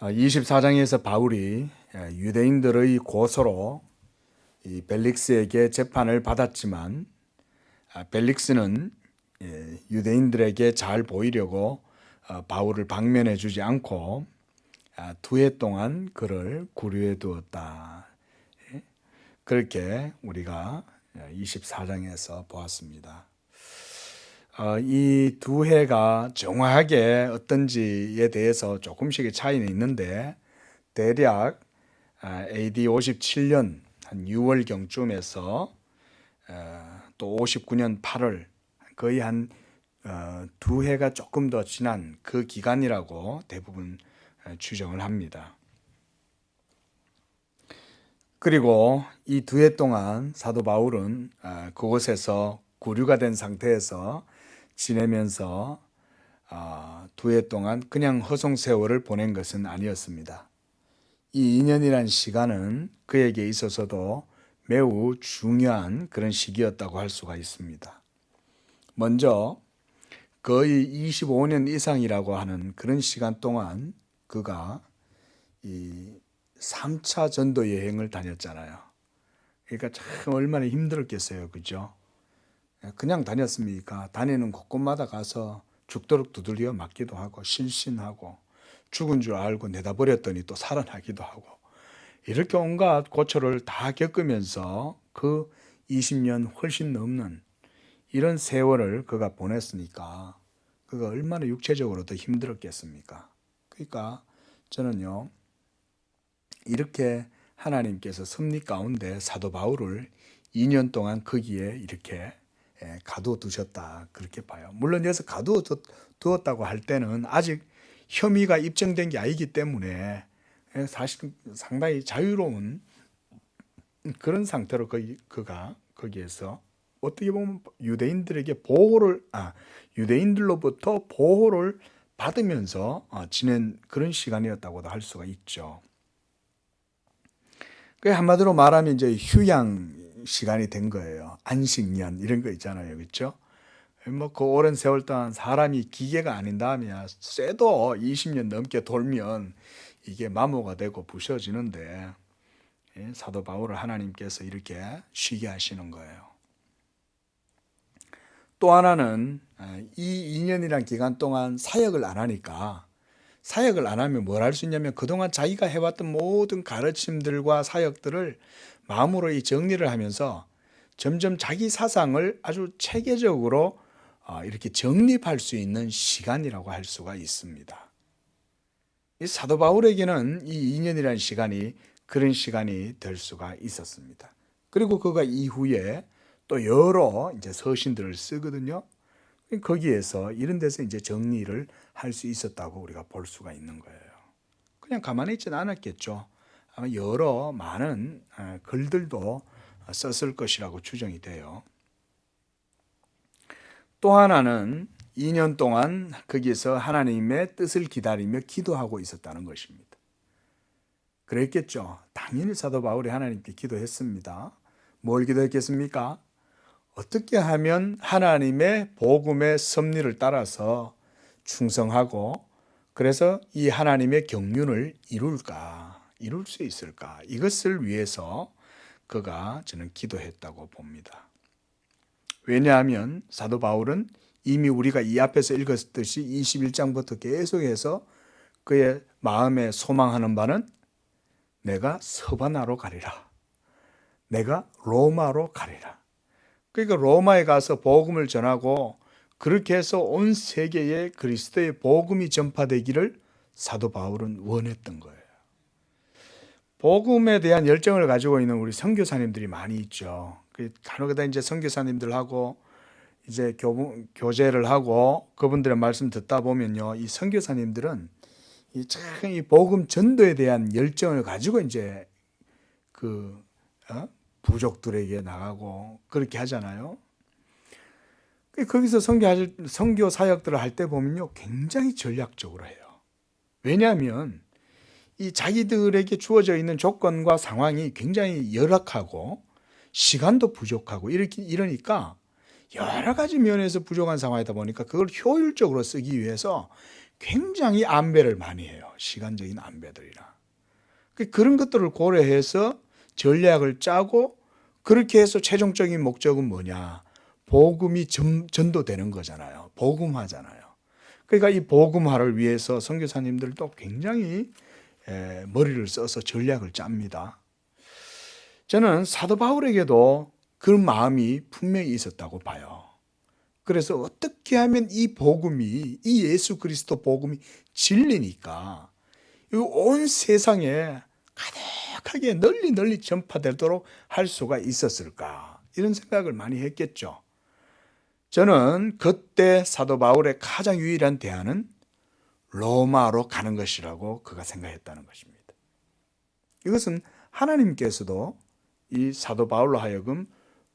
24장에서 바울이 유대인들의 고소로 이 벨릭스에게 재판을 받았지만 벨릭스는 유대인들에게 잘 보이려고 바울을 방면해 주지 않고 2해 동안 그를 구류해 두었다. 그렇게 우리가 24장에서 보았습니다. 이 2해가 정확하게 어떤지에 대해서 조금씩의 차이는 있는데 대략 AD 57년 한 6월경쯤에서 또 59년 8월 거의 한 2해가 조금 더 지난 그 기간이라고 대부분 추정을 합니다. 그리고 이 2해 동안 사도 바울은 그곳에서 구류가 된 상태에서 지내면서 2해 동안 그냥 허송세월을 보낸 것은 아니었습니다. 이 2년이란 시간은 그에게 있어서도 매우 중요한 그런 시기였다고 할 수가 있습니다. 먼저 거의 25년 이상이라고 하는 그런 시간 동안 그가 이 3차 전도 여행을 다녔잖아요. 그러니까 참 얼마나 힘들었겠어요. 그죠? 그냥 다녔습니까? 다니는 곳곳마다 가서 죽도록 두들겨 맞기도 하고 실신하고 죽은 줄 알고 내다 버렸더니 또 살아나기도 하고 이렇게 온갖 고초를 다 겪으면서 그 20년 훨씬 넘는 이런 세월을 그가 보냈으니까 그가 얼마나 육체적으로 더 힘들었겠습니까? 그러니까 저는요 이렇게 하나님께서 섭리 가운데 사도 바울을 2년 동안 거기에 이렇게 가둬두셨다 그렇게 봐요. 물론 여기서 가둬두었다고 할 때는 아직 혐의가 입증된 게 아니기 때문에 사실 상당히 자유로운 그런 상태로 그가 거기에서 어떻게 보면 유대인들로부터 보호를 받으면서 지낸 그런 시간이었다고도 할 수가 있죠. 그 한마디로 말하면 이제 휴양 시간이 된 거예요. 안식년 이런 거 있잖아요, 그렇죠? 뭐 그 오랜 세월 동안 사람이 기계가 아닌 다음이야 쇠도 20년 넘게 돌면 이게 마모가 되고 부셔지는데 사도 바울을 하나님께서 이렇게 쉬게 하시는 거예요. 또 하나는 이 2년이란 기간 동안 사역을 안 하니까 사역을 안 하면 뭘 할 수 있냐면 그동안 자기가 해왔던 모든 가르침들과 사역들을 마음으로 이 정리를 하면서 점점 자기 사상을 아주 체계적으로 이렇게 정립할 수 있는 시간이라고 할 수가 있습니다. 이 사도 바울에게는 이 2년이라는 시간이 그런 시간이 될 수가 있었습니다. 그리고 그가 이후에 또 여러 이제 서신들을 쓰거든요. 거기에서 이런 데서 이제 정리를 할 수 있었다고 우리가 볼 수가 있는 거예요. 그냥 가만히 있지는 않았겠죠. 아마 여러 많은 글들도 썼을 것이라고 추정이 돼요. 또 하나는 2년 동안 거기에서 하나님의 뜻을 기다리며 기도하고 있었다는 것입니다. 그랬겠죠. 당연히 사도 바울이 하나님께 기도했습니다. 뭘 기도했겠습니까? 어떻게 하면 하나님의 복음의 섭리를 따라서 충성하고 그래서 이 하나님의 경륜을 이룰 수 있을까? 이것을 위해서 그가 저는 기도했다고 봅니다. 왜냐하면 사도 바울은 이미 우리가 이 앞에서 읽었듯이 21장부터 계속해서 그의 마음에 소망하는 바는 내가 서바나로 가리라. 내가 로마로 가리라. 그러니까 로마에 가서 복음을 전하고 그렇게 해서 온 세계에 그리스도의 복음이 전파되기를 사도 바울은 원했던 거예요. 복음에 대한 열정을 가지고 있는 우리 선교사님들이 많이 있죠. 간혹가다 이제 선교사님들하고 이제 교제를 하고 그분들의 말씀 듣다 보면요, 이 선교사님들은 이 복음 전도에 대한 열정을 가지고 이제 부족들에게 나가고 그렇게 하잖아요. 거기서 선교 사역들을 할 때 보면요, 굉장히 전략적으로 해요. 왜냐하면 이 자기들에게 주어져 있는 조건과 상황이 굉장히 열악하고 시간도 부족하고 이러니까 여러 가지 면에서 부족한 상황이다 보니까 그걸 효율적으로 쓰기 위해서 굉장히 안배를 많이 해요. 시간적인 안배들이나. 그런 것들을 고려해서 전략을 짜고 그렇게 해서 최종적인 목적은 뭐냐? 복음이 전도되는 거잖아요. 복음화잖아요. 그러니까 이 복음화를 위해서 선교사님들도 굉장히 머리를 써서 전략을 짭니다. 저는 사도 바울에게도 그런 마음이 분명히 있었다고 봐요. 그래서 어떻게 하면 이 복음이, 이 예수 그리스도 복음이 진리니까 온 세상에 가득하게 널리 전파되도록 할 수가 있었을까? 이런 생각을 많이 했겠죠. 저는 그때 사도 바울의 가장 유일한 대안은 로마로 가는 것이라고 그가 생각했다는 것입니다. 이것은 하나님께서도 이 사도 바울로 하여금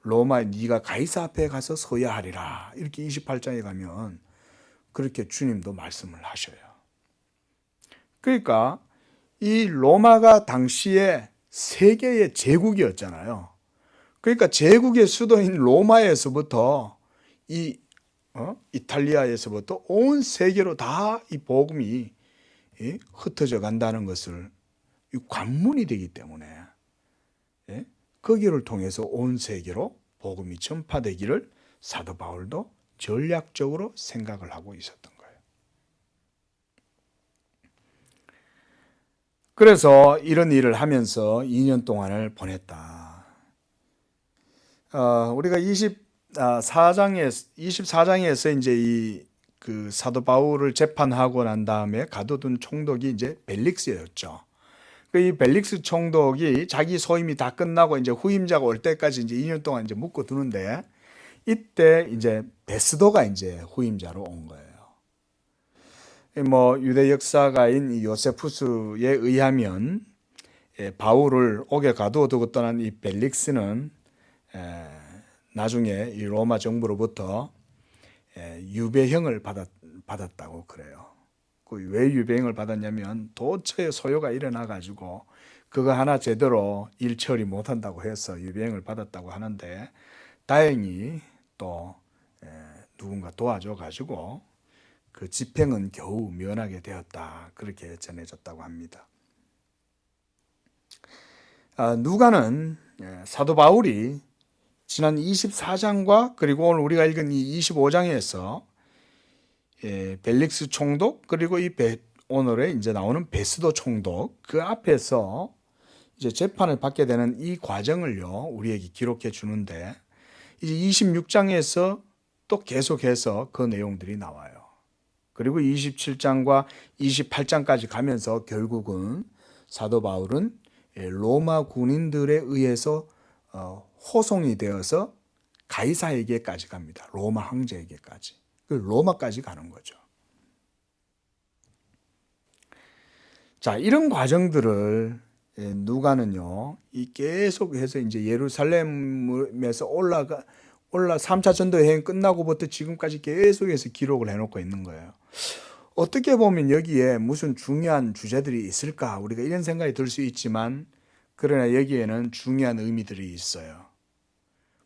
로마에 네가 가이사 앞에 가서 서야 하리라 이렇게 28장에 가면 그렇게 주님도 말씀을 하셔요. 그러니까 이 로마가 당시에 세계의 제국이었잖아요. 그러니까 제국의 수도인 로마에서부터 이탈리아에서부터 온 세계로 다 이 복음이 흩어져 간다는 것을 관문이 되기 때문에 거기를 통해서 온 세계로 복음이 전파되기를 사도 바울도 전략적으로 생각을 하고 있었던 거예요. 그래서 이런 일을 하면서 2년 동안을 보냈다. 우리가 24장에서 이제 그 사도 바울을 재판하고 난 다음에 가둬둔 총독이 이제 벨릭스였죠. 이 벨릭스 총독이 자기 소임이 다 끝나고 이제 후임자가 올 때까지 이제 2년 동안 이제 묶어 두는데 이때 이제 베스도가 이제 후임자로 온 거예요. 유대 역사가인 요세푸스에 의하면 바울을 옥에 가두어 떠난 이 벨릭스는 나중에 이 로마 정부로부터 유배형을 받았다고 그래요. 왜 유배형을 받았냐면 도처에 소요가 일어나 가지고 그거 하나 제대로 일 처리 못한다고 해서 유배형을 받았다고 하는데 다행히 또 누군가 도와줘 가지고 그 집행은 겨우 면하게 되었다 그렇게 전해졌다고 합니다. 누가는 사도 바울이 지난 24장과 그리고 오늘 우리가 읽은 이 25장에서 벨릭스 총독 그리고 오늘에 이제 나오는 베스도 총독 그 앞에서 이제 재판을 받게 되는 이 과정을요 우리에게 기록해 주는데 이제 26장에서 또 계속해서 그 내용들이 나와요. 그리고 27장과 28장까지 가면서 결국은 사도 바울은 로마 군인들에 의해서 호송이 되어서 가이사에게까지 갑니다. 로마 황제에게까지. 로마까지 가는 거죠. 자, 이런 과정들을 누가는요, 계속해서 이제 예루살렘에서 3차 전도 여행 끝나고부터 지금까지 계속해서 기록을 해놓고 있는 거예요. 어떻게 보면 여기에 무슨 중요한 주제들이 있을까? 우리가 이런 생각이 들 수 있지만, 그러나 여기에는 중요한 의미들이 있어요.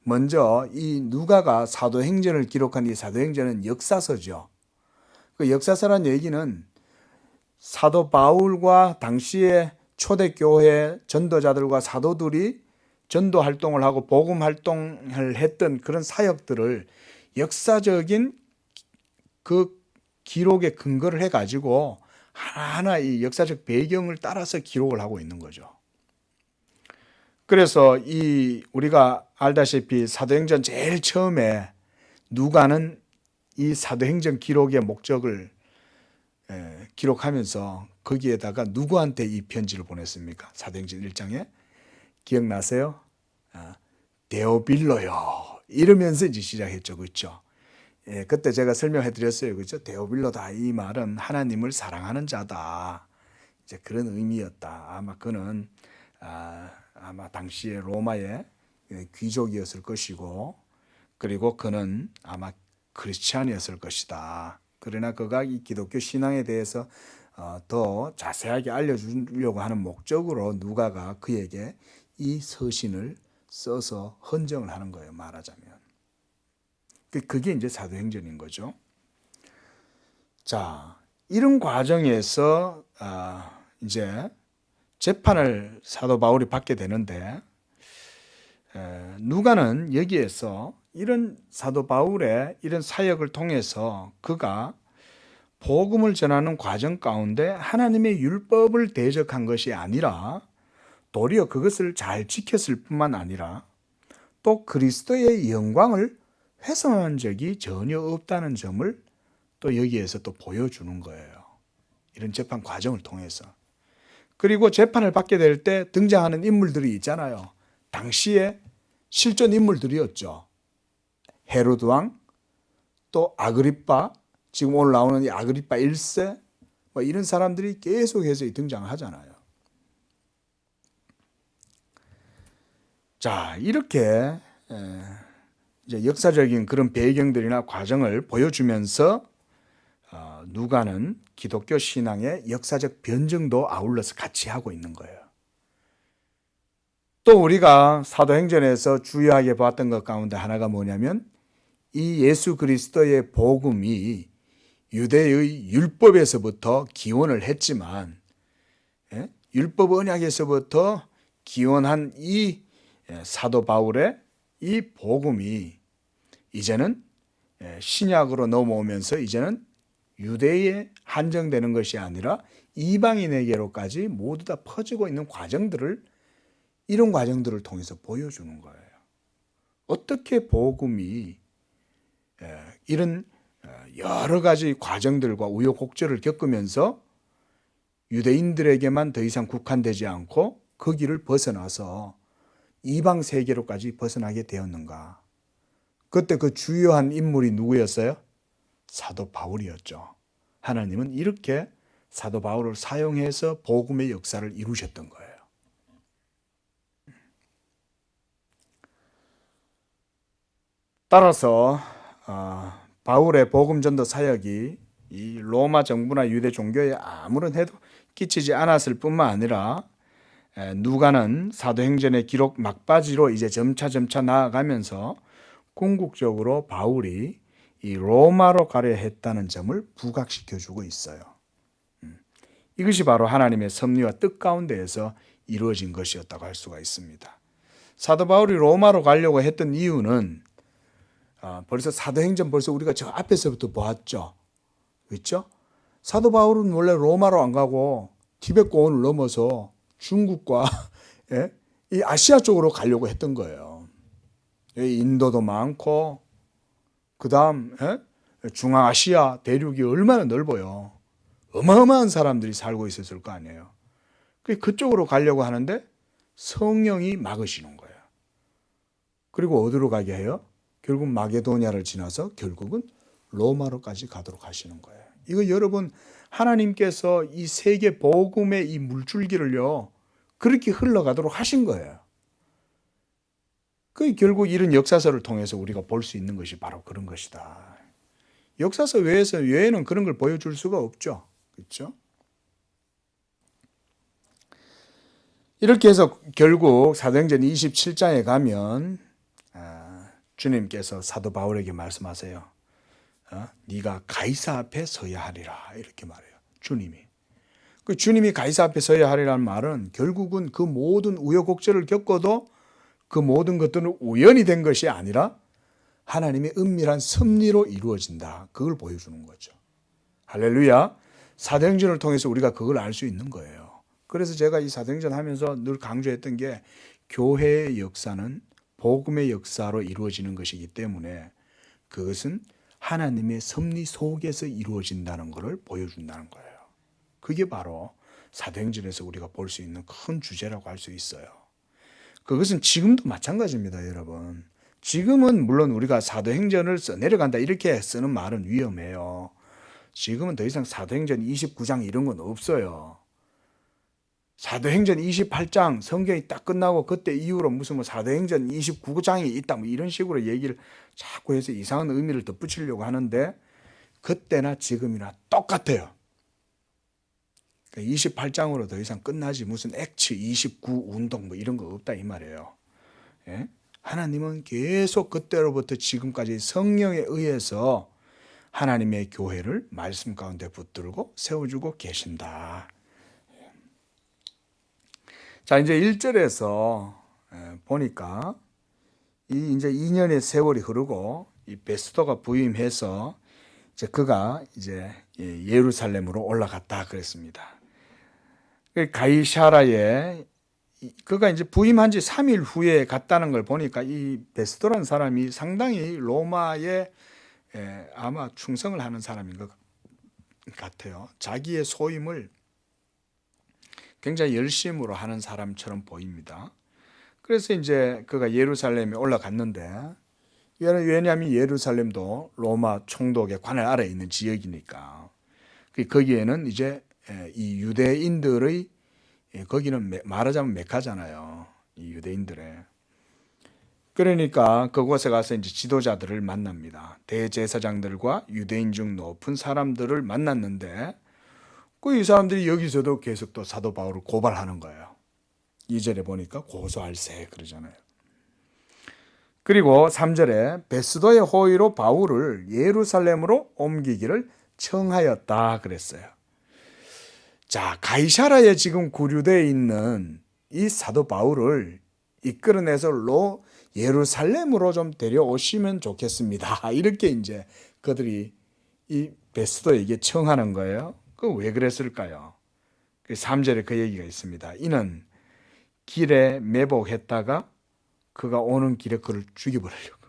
먼저 이 누가가 사도행전을 기록한 이 사도행전은 역사서죠. 그 역사서란 얘기는 사도 바울과 당시의 초대교회 전도자들과 사도들이 전도 활동을 하고 복음 활동을 했던 그런 사역들을 역사적인 그 기록에 근거를 해가지고 하나하나 이 역사적 배경을 따라서 기록을 하고 있는 거죠. 그래서 우리가 알다시피 사도행전 제일 처음에 누가는 이 사도행전 기록의 목적을 기록하면서 거기에다가 누구한테 이 편지를 보냈습니까? 사도행전 1장에 기억나세요? 데오빌로요 이러면서 이제 시작했죠. 그렇죠? 그때 제가 설명해 드렸어요. 그렇죠? 데오빌로다 이 말은 하나님을 사랑하는 자다. 이제 그런 의미였다. 아마 그는 아마 당시에 로마의 귀족이었을 것이고 그리고 그는 아마 크리스찬이었을 것이다. 그러나 그가 이 기독교 신앙에 대해서 더 자세하게 알려주려고 하는 목적으로 누가가 그에게 이 서신을 써서 헌정을 하는 거예요. 말하자면. 그게 이제 사도행전인 거죠. 자, 이런 과정에서 이제 재판을 사도 바울이 받게 되는데, 누가는 여기에서 이런 사도 바울의 이런 사역을 통해서 그가 복음을 전하는 과정 가운데 하나님의 율법을 대적한 것이 아니라 도리어 그것을 잘 지켰을 뿐만 아니라 또 그리스도의 영광을 훼손한 적이 전혀 없다는 점을 또 여기에서 또 보여주는 거예요. 이런 재판 과정을 통해서. 그리고 재판을 받게 될 때 등장하는 인물들이 있잖아요. 당시에 실존 인물들이었죠. 헤로드 왕, 또 아그리빠, 지금 오늘 나오는 이 아그리빠 1세, 뭐 이런 사람들이 계속해서 등장하잖아요. 자, 이렇게 이제 역사적인 그런 배경들이나 과정을 보여주면서 누가는 기독교 신앙의 역사적 변증도 아울러서 같이 하고 있는 거예요. 또 우리가 사도행전에서 주요하게 봤던 것 가운데 하나가 뭐냐면 이 예수 그리스도의 복음이 유대의 율법에서부터 기원을 했지만 율법 언약에서부터 기원한 이 사도 바울의 이 복음이 이제는 신약으로 넘어오면서 이제는 유대에 한정되는 것이 아니라 이방인에게로까지 모두 다 퍼지고 있는 이런 과정들을 통해서 보여주는 거예요. 어떻게 복음이 이런 여러 가지 과정들과 우여곡절을 겪으면서 유대인들에게만 더 이상 국한되지 않고 그 길을 벗어나서 이방 세계로까지 벗어나게 되었는가? 그때 그 주요한 인물이 누구였어요? 사도 바울이었죠. 하나님은 이렇게 사도 바울을 사용해서 복음의 역사를 이루셨던 거예요. 따라서 바울의 복음 전도 사역이 이 로마 정부나 유대 종교에 아무런 해도 끼치지 않았을 뿐만 아니라 누가는 사도행전의 기록 막바지로 이제 점차 나아가면서 궁극적으로 바울이 이 로마로 가려 했다는 점을 부각시켜주고 있어요. 이것이 바로 하나님의 섭리와 뜻 가운데에서 이루어진 것이었다고 할 수가 있습니다. 사도 바울이 로마로 가려고 했던 이유는 벌써 사도행전 벌써 우리가 저 앞에서부터 보았죠. 그렇죠? 사도 바울은 원래 로마로 안 가고 티베트 고원을 넘어서 중국과 이 아시아 쪽으로 가려고 했던 거예요. 인도도 많고 그 다음 중앙아시아 대륙이 얼마나 넓어요. 어마어마한 사람들이 살고 있었을 거 아니에요. 그쪽으로 가려고 하는데 성령이 막으시는 거예요. 그리고 어디로 가게 해요? 결국 마게도냐를 지나서 결국은 로마로까지 가도록 하시는 거예요. 이거 여러분 하나님께서 이 세계 복음의 이 물줄기를요 그렇게 흘러가도록 하신 거예요. 결국 이런 역사서를 통해서 우리가 볼 수 있는 것이 바로 그런 것이다. 역사서 외에는 그런 걸 보여줄 수가 없죠. 그렇죠? 이렇게 해서 결국 사도행전 27장에 가면 주님께서 사도 바울에게 말씀하세요. 네가 가이사 앞에 서야 하리라 이렇게 말해요. 주님이. 주님이 가이사 앞에 서야 하리라는 말은 결국은 그 모든 우여곡절을 겪어도 그 모든 것들은 우연이 된 것이 아니라 하나님의 은밀한 섭리로 이루어진다. 그걸 보여주는 거죠. 할렐루야. 사도행전을 통해서 우리가 그걸 알 수 있는 거예요. 그래서 제가 이 사도행전 하면서 늘 강조했던 게 교회의 역사는 복음의 역사로 이루어지는 것이기 때문에 그것은 하나님의 섭리 속에서 이루어진다는 것을 보여준다는 거예요. 그게 바로 사도행전에서 우리가 볼 수 있는 큰 주제라고 할 수 있어요. 그것은 지금도 마찬가지입니다, 여러분. 지금은 물론 우리가 사도행전을 써내려간다 이렇게 쓰는 말은 위험해요. 지금은 더 이상 사도행전 29장 이런 건 없어요. 사도행전 28장 성경이 딱 끝나고 그때 이후로 무슨 사도행전 29장이 있다 뭐 이런 식으로 얘기를 자꾸 해서 이상한 의미를 덧붙이려고 하는데 그때나 지금이나 똑같아요. 28장으로 더 이상 끝나지 무슨 액츠 29 운동 뭐 이런 거 없다 이 말이에요. 예? 하나님은 계속 그때로부터 지금까지 성령에 의해서 하나님의 교회를 말씀 가운데 붙들고 세워주고 계신다. 자, 이제 1절에서 보니까 이제 2년의 세월이 흐르고 이 베스도가 부임해서 이제 그가 이제 예루살렘으로 올라갔다 그랬습니다. 가이사라에 그가 이제 부임한 지 3일 후에 갔다는 걸 보니까 이 베스도라는 사람이 상당히 로마에 아마 충성을 하는 사람인 것 같아요. 자기의 소임을 굉장히 열심으로 하는 사람처럼 보입니다. 그래서 이제 그가 예루살렘에 올라갔는데, 왜냐하면 예루살렘도 로마 총독의 관할 아래에 있는 지역이니까 거기에는 이제 이 유대인들의, 거기는 말하자면 메카잖아요. 이 유대인들의. 그러니까 그곳에 가서 이제 지도자들을 만납니다. 대제사장들과 유대인 중 높은 사람들을 만났는데, 이 사람들이 여기서도 계속 또 사도 바울을 고발하는 거예요. 2절에 보니까 고소할세 그러잖아요. 그리고 3절에 베스도의 호의로 바울을 예루살렘으로 옮기기를 청하였다 그랬어요. 자, 가이사라에 지금 구류되어 있는 이 사도 바울을 이끌어내서 예루살렘으로 좀 데려오시면 좋겠습니다. 이렇게 이제 그들이 이 베스도에게 청하는 거예요. 그 왜 그랬을까요? 3절에 그 얘기가 있습니다. 이는 길에 매복했다가 그가 오는 길에 그를 죽여버리려고,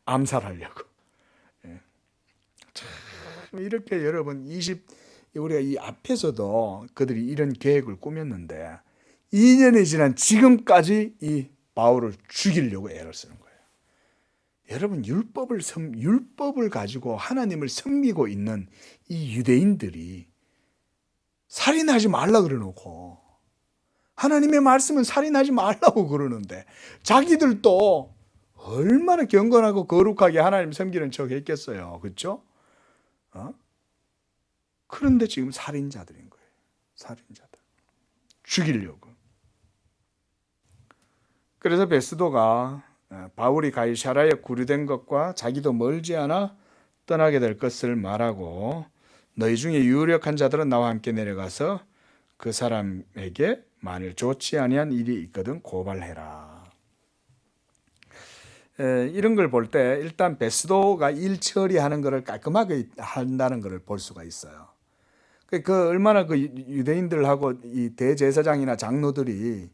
암살하려고. 참 이렇게 여러분 우리가 이 앞에서도 그들이 이런 계획을 꾸몄는데 2년이 지난 지금까지 이 바울을 죽이려고 애를 쓰는 거예요. 여러분, 율법을 가지고 하나님을 섬기고 있는 이 유대인들이 살인하지 말라 그러놓고, 하나님의 말씀은 살인하지 말라고 그러는데 자기들도 얼마나 경건하고 거룩하게 하나님 섬기는 척 했겠어요. 그렇죠? 그런데 지금 살인자들인 거예요. 살인자들. 죽이려고. 그래서 베스도가 바울이 가이사라에 구류된 것과 자기도 멀지 않아 떠나게 될 것을 말하고, 너희 중에 유력한 자들은 나와 함께 내려가서 그 사람에게 만일 좋지 아니한 일이 있거든 고발해라. 이런 걸 볼 때 일단 베스도가 일 처리하는 것을 깔끔하게 한다는 것을 볼 수가 있어요. 그 얼마나 그 유대인들하고 이 대제사장이나 장로들이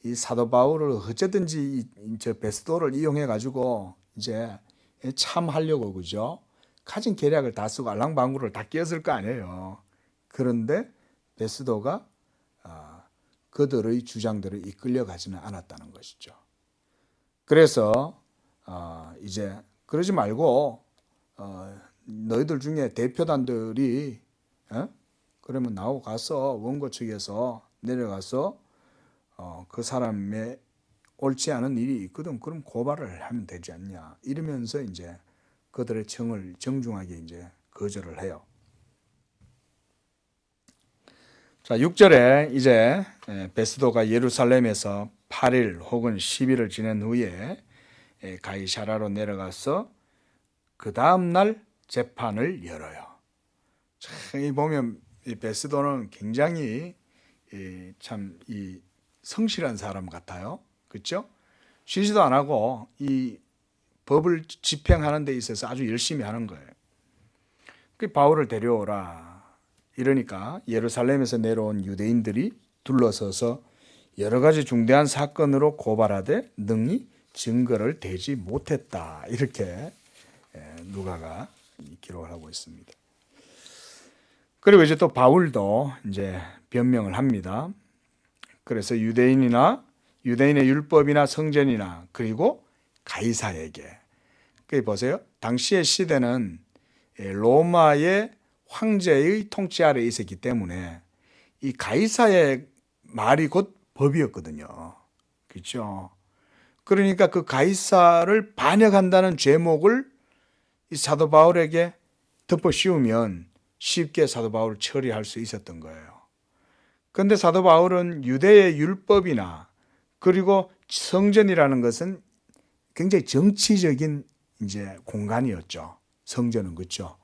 이 사도 바울을 어쨌든지 저 베스도를 이용해 가지고 이제 참하려고, 그죠? 가진 계략을 다 쓰고 알랑방구를 다 끼었을 거 아니에요. 그런데 베스도가 그들의 주장대로 이끌려 가지는 않았다는 것이죠. 그래서 이제 그러지 말고 너희들 중에 대표단들이 그러면 나오고 가서 원고 측에서 내려가서 그 사람의 옳지 않은 일이 있거든. 그럼 고발을 하면 되지 않냐. 이러면서 이제 그들의 청을 정중하게 이제 거절을 해요. 자, 6절에 이제 베스도가 예루살렘에서 8일 혹은 10일을 지낸 후에 가이사라로 내려가서 그 다음 날 재판을 열어요. 이 보면 이 베스도는 굉장히 참 성실한 사람 같아요. 그렇죠? 쉬지도 안 하고 이 법을 집행하는 데 있어서 아주 열심히 하는 거예요. 그 바울을 데려오라. 이러니까 예루살렘에서 내려온 유대인들이 둘러서서 여러 가지 중대한 사건으로 고발하되 능히 증거를 대지 못했다. 이렇게 누가가 기록을 하고 있습니다. 그리고 이제 또 바울도 이제 변명을 합니다. 그래서 유대인의 율법이나 성전이나 그리고 가이사에게, 그 보세요. 당시의 시대는 로마의 황제의 통치 아래에 있었기 때문에 이 가이사의 말이 곧 법이었거든요. 그렇죠? 그러니까 그 가이사를 반역한다는 죄목을 이 사도 바울에게 덮어 씌우면 쉽게 사도 바울을 처리할 수 있었던 거예요. 그런데 사도 바울은 유대의 율법이나 그리고 성전이라는 것은 굉장히 정치적인 이제 공간이었죠. 성전은. 그렇죠?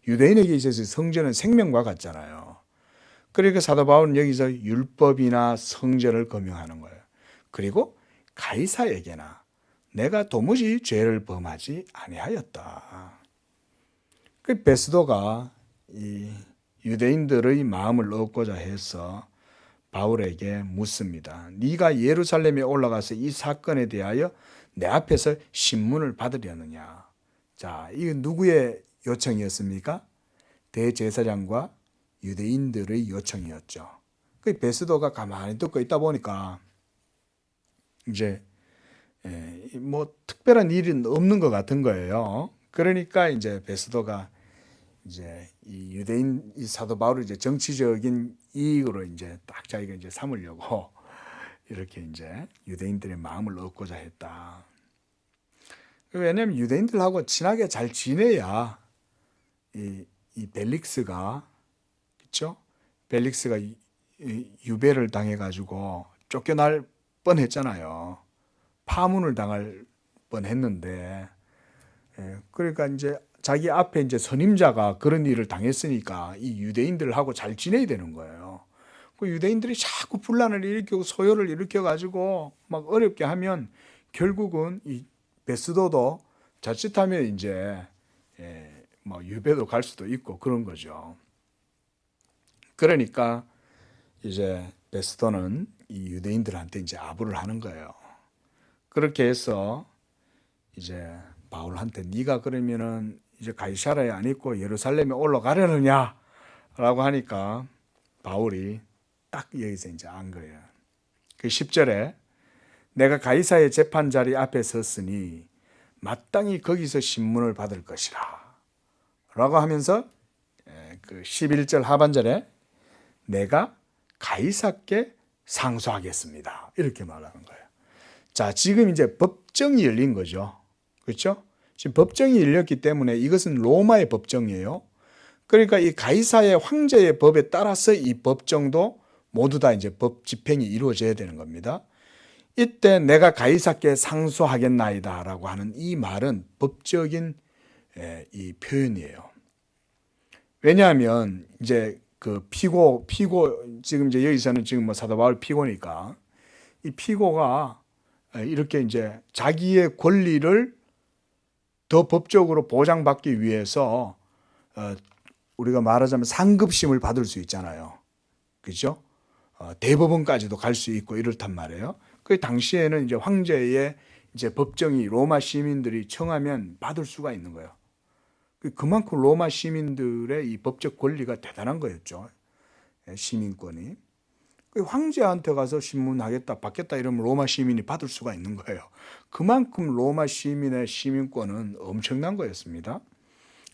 유대인에게 있어서 성전은 생명과 같잖아요. 그러니까 사도 바울은 여기서 율법이나 성전을 금용하는 거예요. 그리고 가이사에게나 내가 도무지 죄를 범하지 아니하였다. 그 베스도가 이 유대인들의 마음을 얻고자 해서 바울에게 묻습니다. 네가 예루살렘에 올라가서 이 사건에 대하여 내 앞에서 신문을 받으려느냐. 자, 이거 누구의 요청이었습니까? 대제사장과 유대인들의 요청이었죠. 그 베스도가 가만히 듣고 있다 보니까 이제 뭐 특별한 일은 없는 것 같은 거예요. 그러니까 이제 베스도가 이제 이 유대인 이 사도 바울을 이제 정치적인 이익으로 이제 딱 자기가 이제 삼으려고 이렇게 이제 유대인들의 마음을 얻고자 했다. 왜냐하면 유대인들하고 친하게 잘 지내야 이 벨릭스가, 그렇죠? 벨릭스가 유배를 당해가지고 쫓겨날 뻔했잖아요. 파문을 당할 뻔했는데, 그러니까 이제 자기 앞에 이제 선임자가 그런 일을 당했으니까 이 유대인들하고 잘 지내야 되는 거예요. 그 유대인들이 자꾸 분란을 일으키고 소요를 일으켜가지고 막 어렵게 하면 결국은 이 베스도도 자칫하면 이제 뭐 유배도 갈 수도 있고 그런 거죠. 그러니까 이제 베스도는 이 유대인들한테 이제 아부를 하는 거예요. 그렇게 해서 이제 바울한테 네가 그러면은 이제 가이사랴에 안 있고 예루살렘에 올라가려느냐 라고 하니까 바울이 딱 여기서 이제 안 거예요. 그 10절에 내가 가이사의 재판 자리 앞에 섰으니 마땅히 거기서 신문을 받을 것이라 라고 하면서 그 11절 하반절에 내가 가이사께 상소하겠습니다 이렇게 말하는 거예요. 자, 지금 이제 법정이 열린 거죠. 그렇죠? 지금 법정이 열렸기 때문에 이것은 로마의 법정이에요. 그러니까 이 가이사의 황제의 법에 따라서 이 법정도 모두 다 이제 법 집행이 이루어져야 되는 겁니다. 이때 내가 가이사께 상소하겠나이다 라고 하는 이 말은 법적인 이 표현이에요. 왜냐하면 이제 그 피고 지금 이제 여기서는 지금 뭐 사도 바울 피고니까 이 피고가 이렇게 이제 자기의 권리를 더 법적으로 보장받기 위해서 우리가 말하자면 상급심을 받을 수 있잖아요. 그렇죠? 대법원까지도 갈 수 있고 이렇단 말이에요. 그 당시에는 이제 황제의 이제 법정이 로마 시민들이 청하면 받을 수가 있는 거예요. 그만큼 로마 시민들의 이 법적 권리가 대단한 거였죠. 시민권이. 황제한테 가서 신문하겠다, 받겠다 이러면 로마 시민이 받을 수가 있는 거예요. 그만큼 로마 시민의 시민권은 엄청난 거였습니다.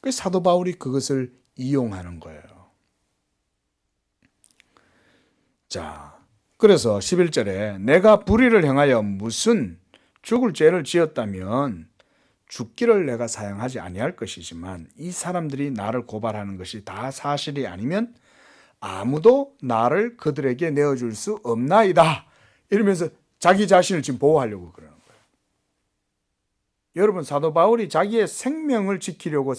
그래서 사도 바울이 그것을 이용하는 거예요. 자, 그래서 11절에 내가 불의를 행하여 무슨 죽을 죄를 지었다면 죽기를 내가 사용하지 아니할 것이지만 이 사람들이 나를 고발하는 것이 다 사실이 아니면 아무도 나를 그들에게 내어줄 수 없나이다. 이러면서 자기 자신을 지금 보호하려고 그러는 거예요. 여러분, 사도 바울이 자기의 생명을 지키려고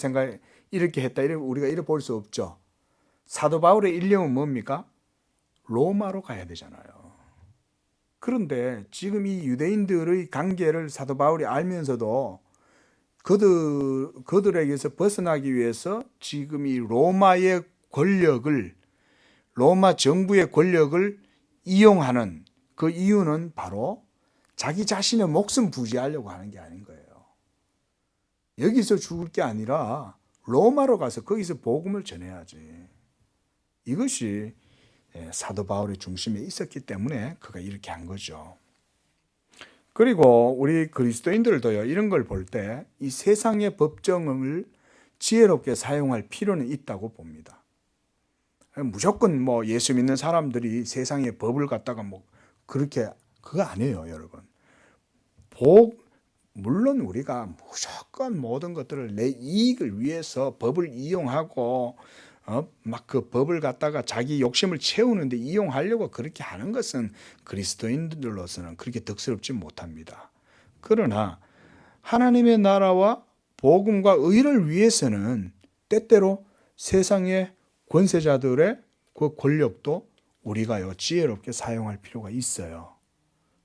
이렇게 했다. 우리가 이렇게 볼 수 없죠. 사도 바울의 일념은 뭡니까? 로마로 가야 되잖아요. 그런데 지금 이 유대인들의 관계를 사도 바울이 알면서도 그들에게서 벗어나기 위해서 지금 이 로마의 권력을, 로마 정부의 권력을 이용하는 그 이유는 바로 자기 자신의 목숨 부지하려고 하는 게 아닌 거예요. 여기서 죽을 게 아니라 로마로 가서 거기서 복음을 전해야지. 이것이 사도 바울의 중심에 있었기 때문에 그가 이렇게 한 거죠. 그리고 우리 그리스도인들도요, 이런 걸 볼 때 이 세상의 법정을 지혜롭게 사용할 필요는 있다고 봅니다. 무조건 뭐 예수 믿는 사람들이 세상의 법을 갖다가 뭐 그렇게 그거 아니에요, 여러분. 물론 우리가 무조건 모든 것들을 내 이익을 위해서 법을 이용하고 막 그 법을 갖다가 자기 욕심을 채우는데 이용하려고 그렇게 하는 것은 그리스도인들로서는 그렇게 덕스럽지 못합니다. 그러나 하나님의 나라와 복음과 의를 위해서는 때때로 세상의 권세자들의 그 권력도 우리가요 지혜롭게 사용할 필요가 있어요.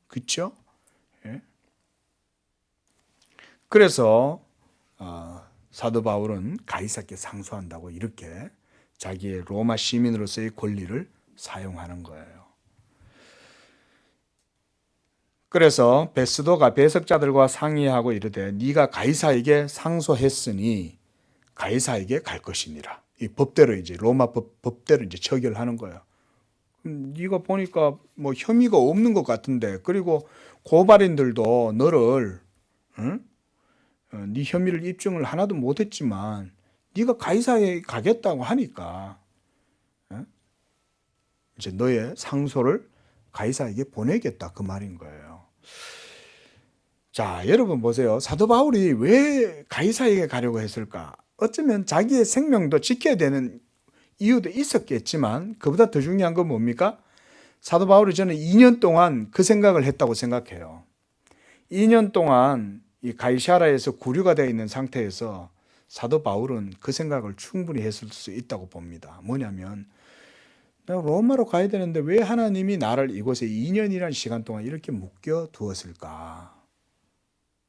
그렇죠? 예? 그래서 사도 바울은 가이사께 상소한다고 이렇게 자기의 로마 시민으로서의 권리를 사용하는 거예요. 그래서 베스도가 배석자들과 상의하고 이르되 네가 가이사에게 상소했으니 가이사에게 갈 것이니라. 이 법대로 이제 로마 법대로 이제 처결하는 거예요. 네가 보니까 뭐 혐의가 없는 것 같은데, 그리고 고발인들도 너를 네 혐의를 입증을 하나도 못했지만 네가 가이사에 가겠다고 하니까 이제 너의 상소를 가이사에게 보내겠다 그 말인 거예요. 자, 여러분 보세요. 사도 바울이 왜 가이사에게 가려고 했을까? 어쩌면 자기의 생명도 지켜야 되는 이유도 있었겠지만 그보다 더 중요한 건 뭡니까? 사도 바울이 저는 2년 동안 그 생각을 했다고 생각해요. 2년 동안 이 가이사라에서 구류가 되어 있는 상태에서 사도 바울은 그 생각을 충분히 했을 수 있다고 봅니다. 뭐냐면 내가 로마로 가야 되는데 왜 하나님이 나를 이곳에 2년이라는 시간 동안 이렇게 묶여 두었을까?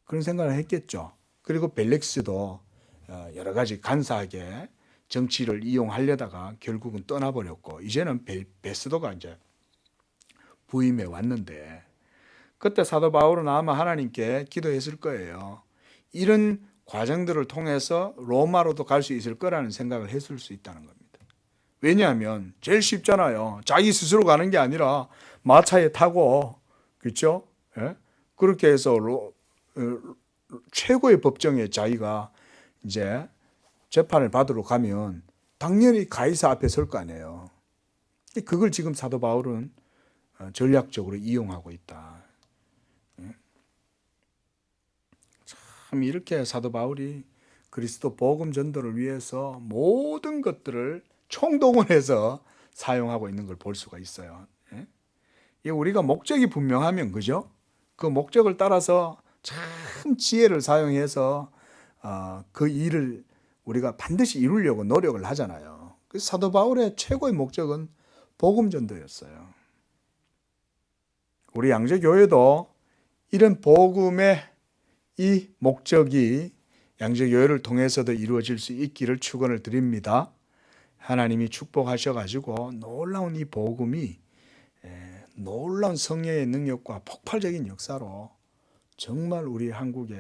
그런 생각을 했겠죠. 그리고 벨릭스도 여러 가지 간사하게 정치를 이용하려다가 결국은 떠나버렸고 이제는 베스도가 이제 부임해 왔는데 그때 사도 바울은 아마 하나님께 기도했을 거예요. 이런 과정들을 통해서 로마로도 갈 수 있을 거라는 생각을 했을 수 있다는 겁니다. 왜냐하면 제일 쉽잖아요. 자기 스스로 가는 게 아니라 마차에 타고, 그렇죠? 예? 그렇게 해서 최고의 법정에 자기가 이제 재판을 받으러 가면 당연히 가이사 앞에 설 거 아니에요. 그걸 지금 사도 바울은 전략적으로 이용하고 있다. 참 이렇게 사도 바울이 그리스도 복음 전도를 위해서 모든 것들을 총동원해서 사용하고 있는 걸 볼 수가 있어요. 우리가 목적이 분명하면 그죠? 그 목적을 따라서 참 지혜를 사용해서 그 일을 우리가 반드시 이루려고 노력을 하잖아요. 그래서 사도 바울의 최고의 목적은 복음 전도였어요. 우리 양재교회도 이런 복음의 이 목적이 양재교회를 통해서도 이루어질 수 있기를 축원을 드립니다. 하나님이 축복하셔가지고 놀라운 이 복음이 놀라운 성령의 능력과 폭발적인 역사로 정말 우리 한국에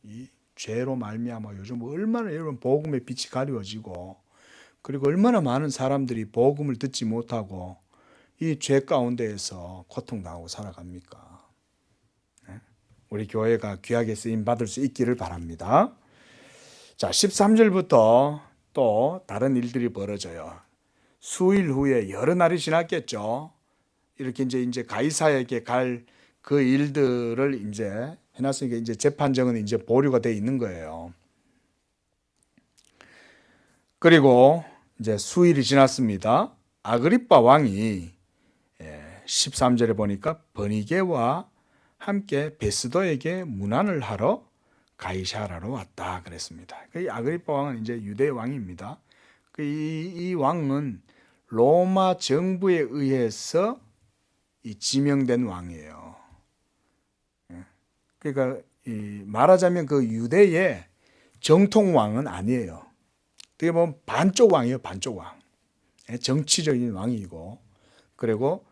이 죄로 말미암아 요즘 얼마나 여러분 복음의 빛이 가려지고 그리고 얼마나 많은 사람들이 복음을 듣지 못하고 이 죄 가운데에서 고통당하고 살아갑니까? 우리 교회가 귀하게 쓰임 받을 수 있기를 바랍니다. 자, 13절부터 또 다른 일들이 벌어져요. 수일 후에 여러 날이 지났겠죠. 이렇게 이제 가이사에게 갈 그 일들을 이제 해놨으니까 이제 재판정은 이제 보류가 돼 있는 거예요. 그리고 이제 수일이 지났습니다. 아그리빠 왕이 13절에 보니까 버니게와 함께 베스도에게 문안을 하러 가이사라로 왔다 그랬습니다. 이 아그리빠 왕은 이제 유대 왕입니다. 이 왕은 로마 정부에 의해서 지명된 왕이에요. 그러니까 말하자면 그 유대의 정통 왕은 아니에요. 어떻게 보면 반쪽 왕이에요, 반쪽 왕. 정치적인 왕이고, 그리고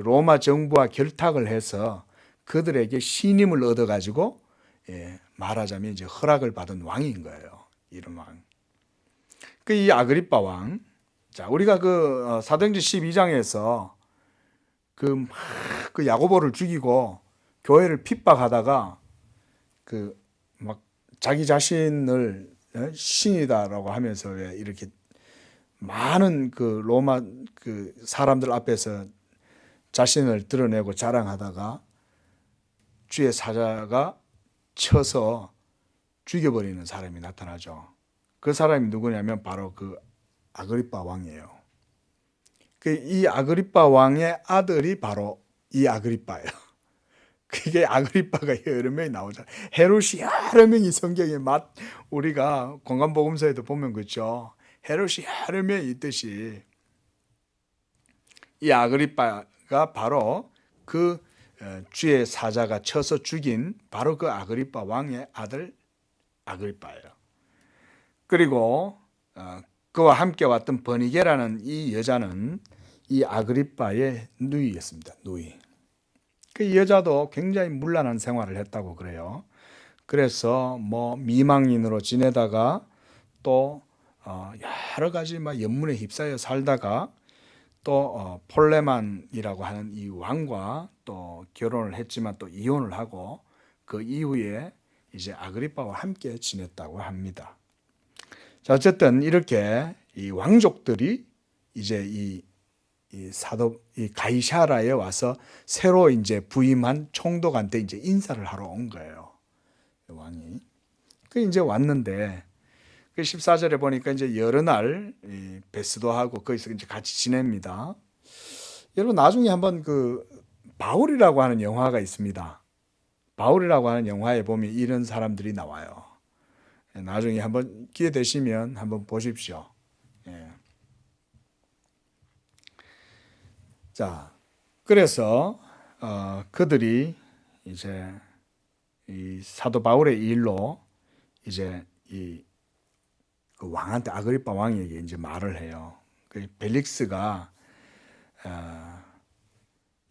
로마 정부와 결탁을 해서 그들에게 신임을 얻어가지고 말하자면 이제 허락을 받은 왕인 거예요. 이런 왕. 이 아그리빠 왕. 자, 우리가 그 사도행전 12장에서 그 야고보를 죽이고 교회를 핍박하다가 그 막 자기 자신을 신이다라고 하면서 이렇게 많은 그 로마 그 사람들 앞에서 자신을 드러내고 자랑하다가 주의 사자가 쳐서 죽여버리는 사람이 나타나죠. 그 사람이 누구냐면 바로 그 아그리빠 왕이에요. 이 아그리빠 왕의 아들이 바로 이 아그리빠예요. 그게 아그리빠가 여러 명이 나오잖아요. 헤롯이 여러 명이 성경에 우리가 공간복음서에도 보면 그렇죠. 헤롯이 여러 명이 있듯이 이 아그리빠가 바로 그 주의 사자가 쳐서 죽인 바로 그 아그리빠 왕의 아들 아그리빠예요. 그리고 그와 함께 왔던 버니게라는 이 여자는 이 아그리빠의 누이였습니다. 누이. 그 여자도 굉장히 문란한 생활을 했다고 그래요. 그래서 뭐 미망인으로 지내다가 또 여러 가지 막 연문에 휩싸여 살다가 또 폴레만이라고 하는 이 왕과 또 결혼을 했지만 또 이혼을 하고 그 이후에 이제 아그리빠와 함께 지냈다고 합니다. 자, 어쨌든 이렇게 이 왕족들이 이제 이 가이사라에 와서 새로 이제 부임한 총독한테 이제 인사를 하러 온 거예요. 왕이. 그 이제 왔는데 그 14절에 보니까 이제 여러 날 베스도 하고 거기서 이제 같이 지냅니다. 여러분 나중에 한번 그 바울이라고 하는 영화가 있습니다. 바울이라고 하는 영화에 보면 이런 사람들이 나와요. 나중에 한번 기회 되시면 한번 보십시오. 예. 자, 그래서 그들이 이제 이 사도 바울의 일로 이제 그 왕한테 아그리빠 왕에게 이제 말을 해요. 그 벨릭스가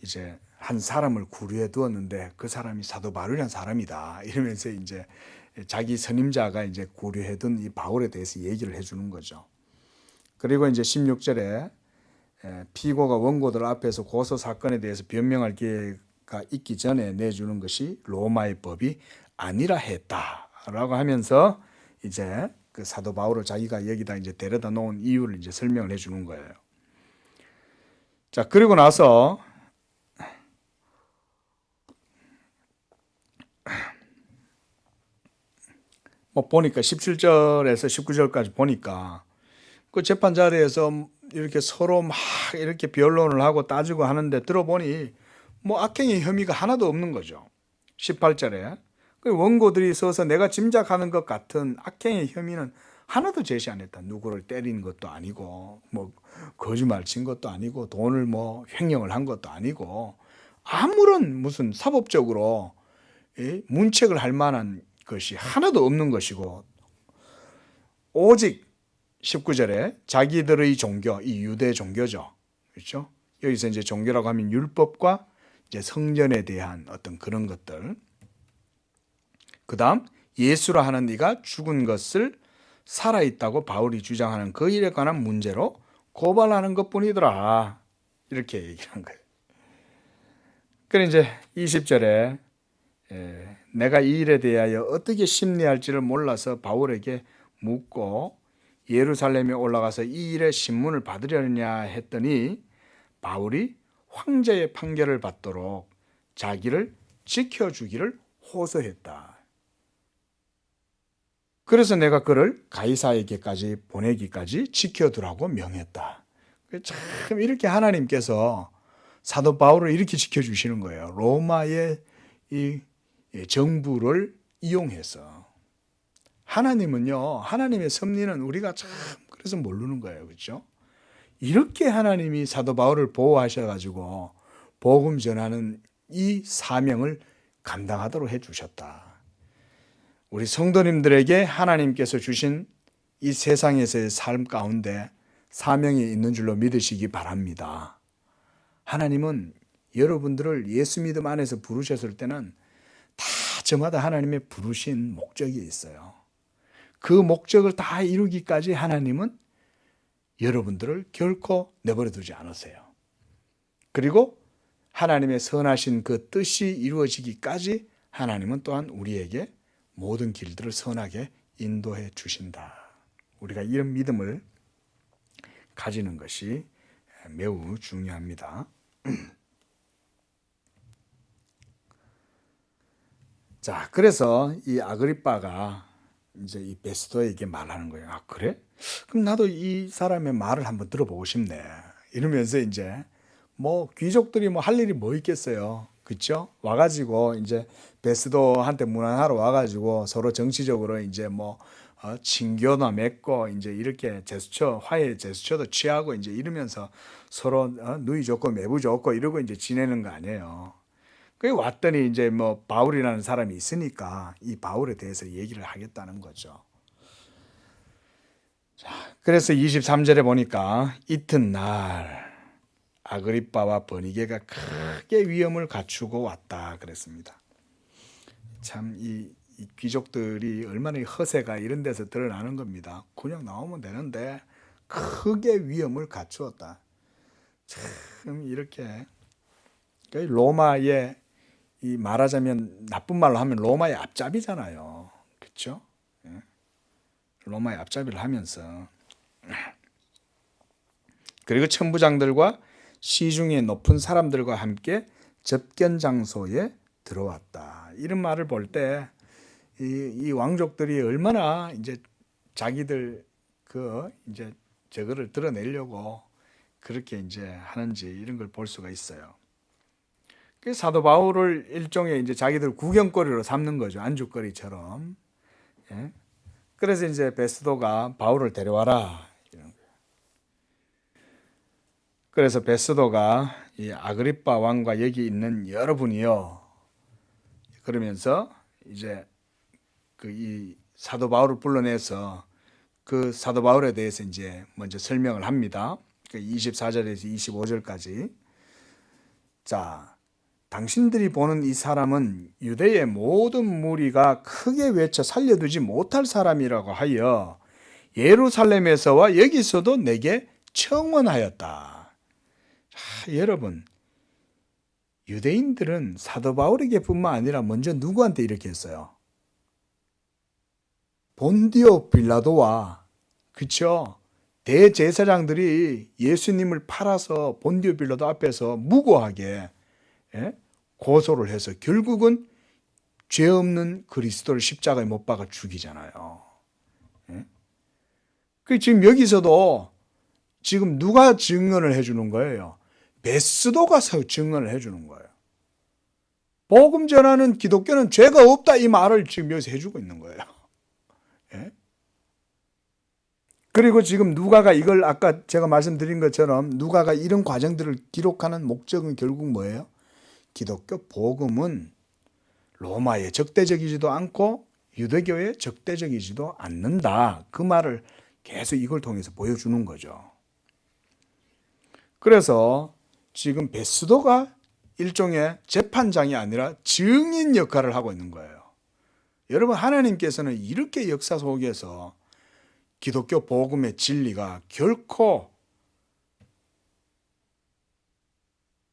이제 한 사람을 구류해 두었는데 그 사람이 사도 바울이라는 사람이다. 이러면서 이제 자기 선임자가 이제 구류해 둔 이 바울에 대해서 얘기를 해주는 거죠. 그리고 이제 16절에 피고가 원고들 앞에서 고소 사건에 대해서 변명할 기회가 있기 전에 내주는 것이 로마의 법이 아니라 했다라고 하면서 이제 그 사도 바울을 자기가 여기다 이제 데려다 놓은 이유를 이제 설명을 해주는 거예요. 자, 그리고 나서 뭐 보니까 17절에서 19절까지 보니까 그 재판 자리에서 이렇게 서로 막 이렇게 변론을 하고 따지고 하는데 들어보니 뭐 악행의 혐의가 하나도 없는 거죠. 18절에 원고들이 서서 내가 짐작하는 것 같은 악행의 혐의는 하나도 제시 안 했다. 누구를 때린 것도 아니고 뭐 거짓말 친 것도 아니고 돈을 뭐 횡령을 한 것도 아니고 아무런 무슨 사법적으로 문책을 할 만한 것이 하나도 없는 것이고 오직 19절에 자기들의 종교, 이 유대 종교죠. 그렇죠? 여기서 이제 종교라고 하면 율법과 이제 성전에 대한 어떤 그런 것들. 그다음 예수라 하는 이가 죽은 것을 살아있다고 바울이 주장하는 그 일에 관한 문제로 고발하는 것뿐이더라. 이렇게 얘기한 거예요. 그래 이제 20절에 내가 이 일에 대하여 어떻게 심리할지를 몰라서 바울에게 묻고 예루살렘에 올라가서 이 일의 신문을 받으려느냐 했더니 바울이 황제의 판결을 받도록 자기를 지켜주기를 호소했다. 그래서 내가 그를 가이사에게까지 보내기까지 지켜두라고 명했다. 참 이렇게 하나님께서 사도 바울을 이렇게 지켜주시는 거예요. 로마의 이 정부를 이용해서. 하나님은요, 하나님의 섭리는 우리가 참 그래서 모르는 거예요. 그렇죠? 이렇게 하나님이 사도 바울을 보호하셔가지고 복음 전하는 이 사명을 감당하도록 해주셨다. 우리 성도님들에게 하나님께서 주신 이 세상에서의 삶 가운데 사명이 있는 줄로 믿으시기 바랍니다. 하나님은 여러분들을 예수 믿음 안에서 부르셨을 때는 다 저마다 하나님의 부르신 목적이 있어요. 그 목적을 다 이루기까지 하나님은 여러분들을 결코 내버려 두지 않으세요. 그리고 하나님의 선하신 그 뜻이 이루어지기까지 하나님은 또한 우리에게 모든 길들을 선하게 인도해 주신다. 우리가 이런 믿음을 가지는 것이 매우 중요합니다. 자, 그래서 이 아그리빠가 이제 이 베스도에게 말하는 거예요. 아, 그래? 그럼 나도 이 사람의 말을 한번 들어보고 싶네. 이러면서 이제 뭐 귀족들이 뭐 할 일이 뭐 있겠어요. 그쵸? 와가지고 이제 베스도한테 문안하러 와가지고 서로 정치적으로 이제 뭐 친교나 맺고 이제 이렇게 제스처 화해 제스처도 취하고 이제 이러면서 서로 누이 좋고 매부 좋고 이러고 이제 지내는 거 아니에요. 그 왔더니 이제 뭐 바울이라는 사람이 있으니까 이 바울에 대해서 얘기를 하겠다는 거죠. 그래서 23절에 보니까 이튿날 아그리빠와 버니게가 크게 위험을 갖추고 왔다 그랬습니다. 참 이 귀족들이 얼마나 허세가 이런 데서 드러나는 겁니다. 그냥 나오면 되는데 크게 위험을 갖추었다. 참 이렇게 로마의 이 말하자면 나쁜 말로 하면 로마의 앞잡이잖아요. 그렇죠? 로마의 앞잡이를 하면서 그리고 천부장들과 시중에 높은 사람들과 함께 접견 장소에 들어왔다. 이런 말을 볼 때 이 왕족들이 얼마나 이제 자기들 이제 저거를 드러내려고 그렇게 이제 하는지 이런 걸 볼 수가 있어요. 그 사도 바울을 일종의 이제 자기들 구경거리로 삼는 거죠. 안주거리처럼. 예? 그래서 이제 베스도가 바울을 데려와라. 그래서 베스도가 이 아그리빠 왕과 여기 있는 여러분이요. 그러면서 이제 이 사도 바울을 불러내서 그 사도 바울에 대해서 이제 먼저 설명을 합니다. 24절에서 25절까지. 자, 당신들이 보는 이 사람은 유대의 모든 무리가 크게 외쳐 살려두지 못할 사람이라고 하여 예루살렘에서와 여기서도 내게 청원하였다. 자, 여러분, 유대인들은 사도 바울에게뿐만 아니라 먼저 누구한테 이렇게 했어요? 본디오 빌라도와 그쵸? 대제사장들이 예수님을 팔아서 본디오 빌라도 앞에서 무고하게 고소를 해서 결국은 죄 없는 그리스도를 십자가에 못 박아 죽이잖아요. 그 지금 여기서도 지금 누가 증언을 해주는 거예요? 베스도가 증언을 해주는 거예요. 복음 전하는 기독교는 죄가 없다 이 말을 지금 여기서 해주고 있는 거예요. 그리고 지금 누가가 이걸 아까 제가 말씀드린 것처럼 누가가 이런 과정들을 기록하는 목적은 결국 뭐예요? 기독교 복음은 로마에 적대적이지도 않고 유대교에 적대적이지도 않는다. 그 말을 계속 이걸 통해서 보여주는 거죠. 그래서 지금 베스도가 일종의 재판장이 아니라 증인 역할을 하고 있는 거예요. 여러분, 하나님께서는 이렇게 역사 속에서 기독교 복음의 진리가 결코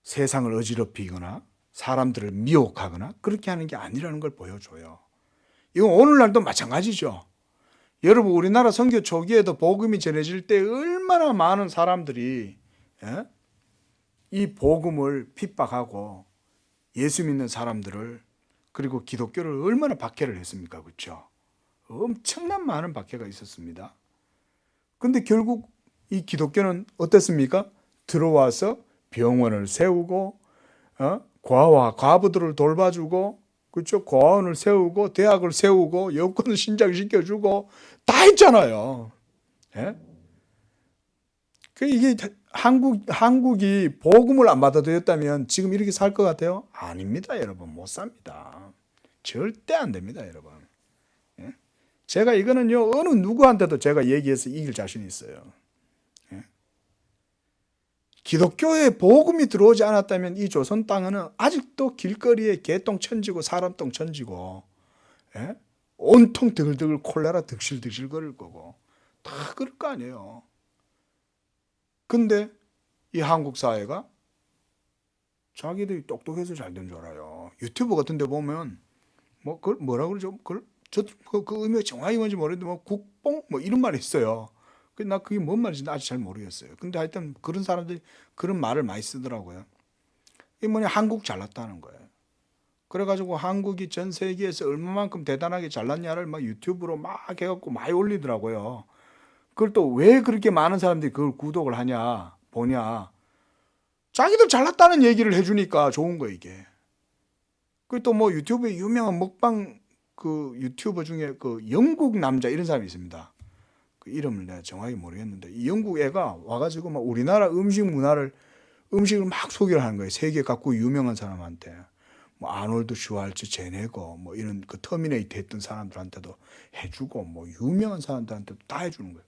세상을 어지럽히거나 사람들을 미혹하거나 그렇게 하는 게 아니라는 걸 보여줘요. 이건 오늘날도 마찬가지죠. 여러분, 우리나라 선교 초기에도 복음이 전해질 때 얼마나 많은 사람들이 이 복음을 핍박하고 예수 믿는 사람들을 그리고 기독교를 얼마나 박해를 했습니까? 그렇죠? 엄청난 많은 박해가 있었습니다. 근데 결국 이 기독교는 어땠습니까? 들어와서 병원을 세우고 과와 과부들을 돌봐주고 그렇죠? 고아원을 세우고 대학을 세우고 여권을 신장시켜주고 다 했잖아요. 예? 이게 한국이 복음을 안 받아들였다면 지금 이렇게 살 것 같아요? 아닙니다, 여러분. 못 삽니다. 절대 안 됩니다, 여러분. 예? 제가 이거는요, 어느 누구한테도 제가 얘기해서 이길 자신이 있어요. 예? 기독교에 복음이 들어오지 않았다면 이 조선 땅은 아직도 길거리에 개똥 천지고 사람똥 천지고 온통 드글드글 콜레라 득실득실 거릴 거고 다 그럴 거 아니에요. 근데 이 한국 사회가 자기들이 똑똑해서 잘 된 줄 알아요. 유튜브 같은 데 보면 뭐 그걸 뭐라 그러죠? 그 의미가 정확히 뭔지 모르겠는데 뭐 국뽕 뭐 이런 말이 있어요. 나 그게 뭔 말인지 아직 잘 모르겠어요. 근데 하여튼 그런 사람들이 그런 말을 많이 쓰더라고요. 이게 뭐냐, 한국 잘났다는 거예요. 그래가지고 한국이 전 세계에서 얼마만큼 대단하게 잘났냐를 막 유튜브로 막 해갖고 많이 올리더라고요. 그걸 또 왜 그렇게 많은 사람들이 그걸 구독을 하냐, 보냐. 자기들 잘났다는 얘기를 해주니까 좋은 거 이게. 그 또 뭐 유튜브에 유명한 먹방 그 유튜버 중에 그 영국 남자 이런 사람이 있습니다. 그 이름을 내가 정확히 모르겠는데 이 영국 애가 와가지고 막 우리나라 음식 문화를 음식을 막 소개를 하는 거예요. 세계 각국 유명한 사람한테 뭐 아놀드 슈왈츠 제네거 뭐 이런 그 터미네이터 했던 사람들한테도 해주고 뭐 유명한 사람들한테도 다 해주는 거예요.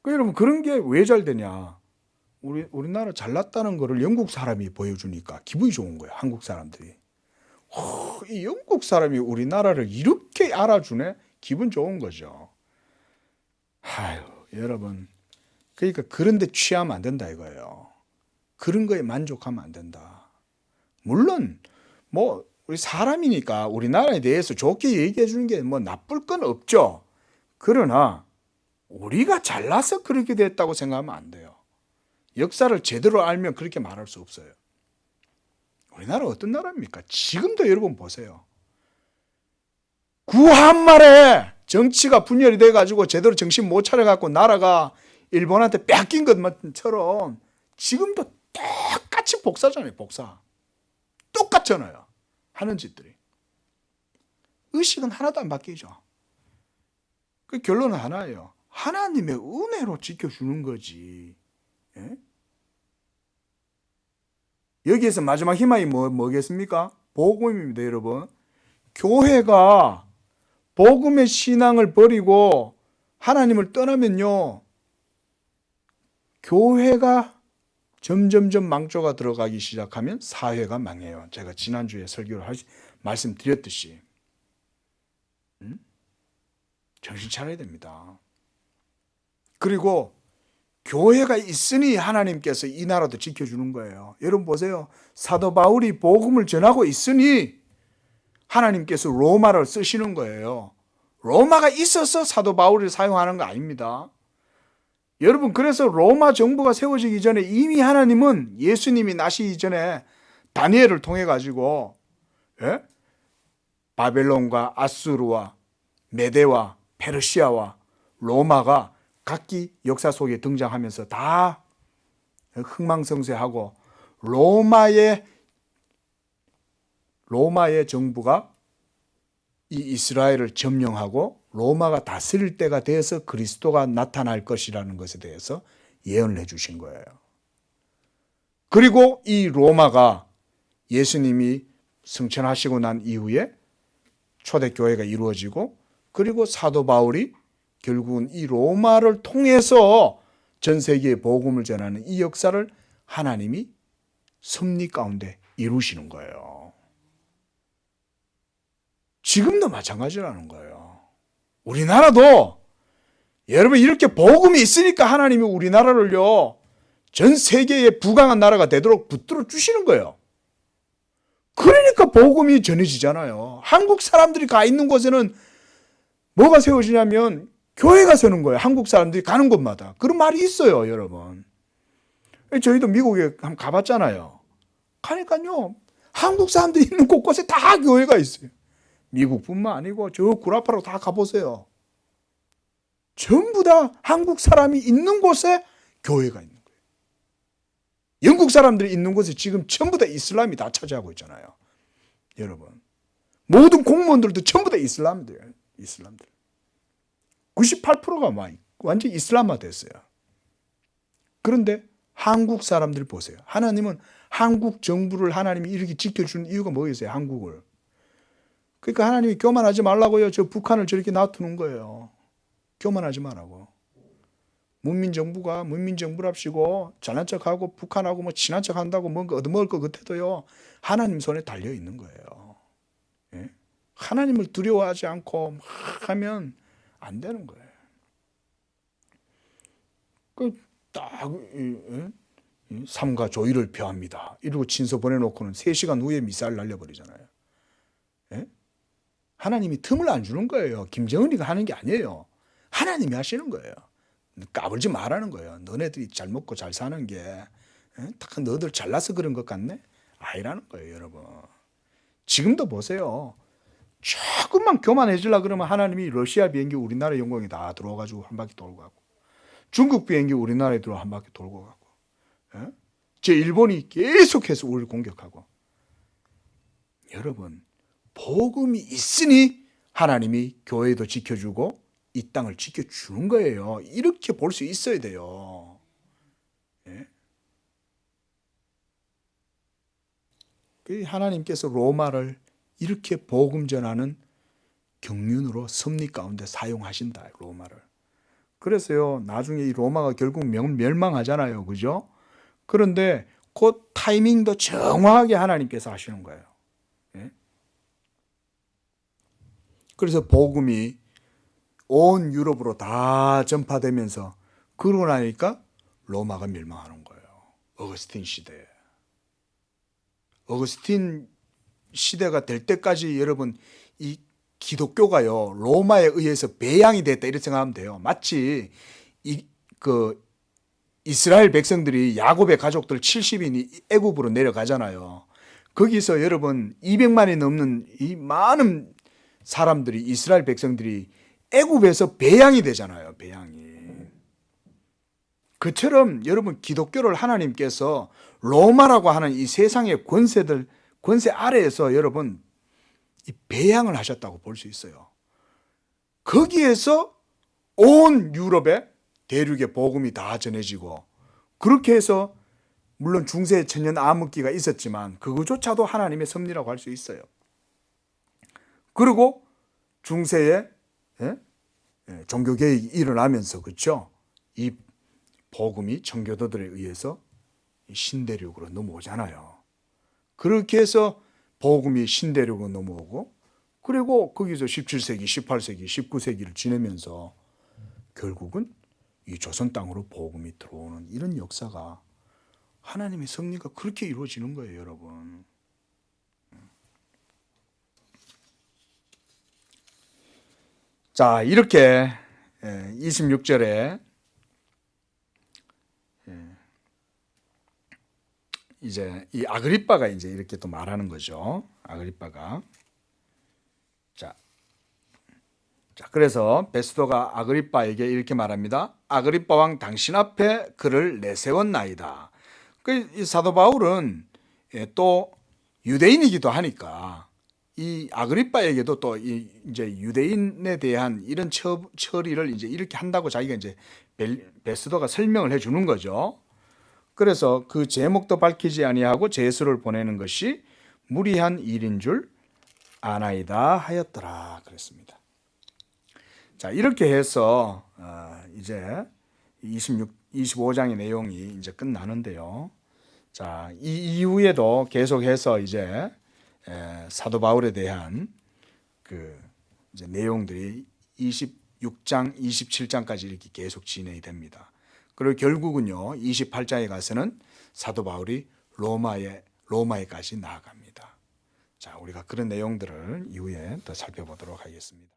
그 여러분 그런 게 왜 잘 되냐? 우리나라 잘났다는 거를 영국 사람이 보여주니까 기분이 좋은 거예요. 한국 사람들이. 이 영국 사람이 우리나라를 이렇게 알아주네? 기분 좋은 거죠. 아유, 여러분. 그러니까 그런 데 취하면 안 된다 이거예요. 그런 거에 만족하면 안 된다. 물론 뭐 우리 사람이니까 우리나라에 대해서 좋게 얘기해 주는 게 뭐 나쁠 건 없죠. 그러나 우리가 잘나서 그렇게 됐다고 생각하면 안 돼요. 역사를 제대로 알면 그렇게 말할 수 없어요. 우리나라 어떤 나라입니까? 지금도 여러분 보세요. 구한말에 정치가 분열이 돼가지고 제대로 정신 못 차려갖고 나라가 일본한테 뺏긴 것처럼 지금도 똑같이 복사잖아요. 복사. 똑같잖아요. 하는 짓들이. 의식은 하나도 안 바뀌죠. 그 결론은 하나예요. 하나님의 은혜로 지켜주는 거지. 예? 여기에서 마지막 희망이 뭐겠습니까? 복음입니다, 여러분. 교회가 복음의 신앙을 버리고 하나님을 떠나면요, 교회가 점점점 망조가 들어가기 시작하면 사회가 망해요. 제가 지난주에 설교를 말씀드렸듯이. 정신 차려야 됩니다. 그리고 교회가 있으니 하나님께서 이 나라도 지켜주는 거예요. 여러분 보세요. 사도 바울이 복음을 전하고 있으니 하나님께서 로마를 쓰시는 거예요. 로마가 있어서 사도 바울을 사용하는 거 아닙니다. 여러분 그래서 로마 정부가 세워지기 전에 이미 하나님은 예수님이 나시기 전에 다니엘을 통해 가지고 바벨론과 아수르와 메대와 페르시아와 로마가 각기 역사 속에 등장하면서 다 흥망성쇠하고 로마의 정부가 이 이스라엘을 점령하고 로마가 다스릴 때가 되어서 그리스도가 나타날 것이라는 것에 대해서 예언을 해주신 거예요. 그리고 이 로마가 예수님이 승천하시고 난 이후에 초대교회가 이루어지고 그리고 사도 바울이 결국은 이 로마를 통해서 전 세계에 복음을 전하는 이 역사를 하나님이 섭리 가운데 이루시는 거예요. 지금도 마찬가지라는 거예요. 우리나라도 여러분 이렇게 복음이 있으니까 하나님이 우리나라를요 전 세계에 부강한 나라가 되도록 붙들어 주시는 거예요. 그러니까 복음이 전해지잖아요. 한국 사람들이 가 있는 곳에는 뭐가 세워지냐면 교회가 서는 거예요. 한국 사람들이 가는 곳마다. 그런 말이 있어요, 여러분. 저희도 미국에 한번 가봤잖아요. 가니까요, 한국 사람들이 있는 곳곳에 다 교회가 있어요. 미국뿐만 아니고 저 구라파로 다 가보세요. 전부 다 한국 사람이 있는 곳에 교회가 있는 거예요. 영국 사람들이 있는 곳에 지금 전부 다 이슬람이 다 차지하고 있잖아요. 여러분. 모든 공무원들도 전부 다 이슬람들. 98%가 완전 이슬람화 됐어요. 그런데 한국 사람들 보세요. 하나님은 한국 정부를 하나님이 이렇게 지켜주는 이유가 뭐겠어요? 한국을. 그러니까 하나님이 교만하지 말라고요. 저 북한을 저렇게 놔두는 거예요. 교만하지 말라고. 문민정부가 문민정부랍시고 잘난 척하고 북한하고 뭐 친한 척한다고 뭔가 얻어먹을 것 같아도요. 하나님 손에 달려 있는 거예요. 예? 하나님을 두려워하지 않고 막 하면 안 되는 거예요. 딱 삼가 조의를 표합니다. 이러고 친서 보내놓고는 3시간 후에 미사일 날려버리잖아요. 예? 하나님이 틈을 안 주는 거예요. 김정은이가 하는 게 아니에요. 하나님이 하시는 거예요. 까불지 말라는 거예요. 너네들이 잘 먹고 잘 사는 게 딱 너희들 잘나서 그런 것 같네? 아니라는 거예요, 여러분. 지금도 보세요. 조금만 교만해지려고 그러면 하나님이 러시아 비행기 우리나라 영공에 다 들어와가지고 한 바퀴 돌고 가고 중국 비행기 우리나라에 들어와 한 바퀴 돌고 가고 제 일본이 계속해서 우리를 공격하고 여러분, 복음이 있으니 하나님이 교회도 지켜주고 이 땅을 지켜주는 거예요. 이렇게 볼 수 있어야 돼요. 예? 하나님께서 로마를 이렇게 복음 전하는 경륜으로 섭리 가운데 사용하신다, 로마를. 그래서요, 나중에 이 로마가 결국 멸망하잖아요. 그죠? 그런데 그 타이밍도 정확하게 하나님께서 하시는 거예요. 예? 그래서 복음이 온 유럽으로 다 전파되면서 그러고 나니까 로마가 멸망하는 거예요. 어거스틴 시대에. 어거스틴 시대가 될 때까지 여러분 이 기독교가요 로마에 의해서 배양이 됐다 이렇게 생각하면 돼요. 마치 이스라엘 백성들이 야곱의 가족들 70인이 애굽으로 내려가잖아요. 거기서 여러분 200만이 넘는 이 많은 사람들이 이스라엘 백성들이 애굽에서 배양이 되잖아요. 배양이. 그처럼 여러분 기독교를 하나님께서 로마라고 하는 이 세상의 권세 아래에서 여러분 이 배양을 하셨다고 볼 수 있어요. 거기에서 온 유럽에 대륙의 복음이 다 전해지고 그렇게 해서 물론 중세 천년 암흑기가 있었지만 그거조차도 하나님의 섭리라고 할 수 있어요. 그리고 중세에 종교개혁이 일어나면서 그렇죠? 이 복음이 청교도들에 의해서 신대륙으로 넘어오잖아요. 그렇게 해서 복음이 신대륙으로 넘어오고 그리고 거기서 17세기, 18세기, 19세기를 지내면서 결국은 이 조선 땅으로 복음이 들어오는 이런 역사가 하나님의 섭리가 그렇게 이루어지는 거예요, 여러분. 자, 이렇게 26절에 이제 이 아그리빠가 이제 이렇게 또 말하는 거죠. 아그리빠가. 자, 그래서 베스도가 아그리빠에게 이렇게 말합니다. 아그리빠 왕 당신 앞에 그를 내세웠나이다. 이 사도 바울은 또 유대인이기도 하니까 이 아그리빠에게도 또 이제 유대인에 대한 이런 처리를 이제 이렇게 한다고 자기가 이제 베스도가 설명을 해 주는 거죠. 그래서 그 제목도 밝히지 아니하고 제수를 보내는 것이 무리한 일인 줄 아나이다 하였더라 그랬습니다. 자, 이렇게 해서 이제 25장의 내용이 이제 끝나는데요. 자, 이 이후에도 계속해서 이제 사도 바울에 대한 그 이제 내용들이 26장, 27장까지 이렇게 계속 진행이 됩니다. 그리고 결국은요 28장에 가서는 사도 바울이 로마에까지 나아갑니다. 자, 우리가 그런 내용들을 이후에 더 살펴보도록 하겠습니다.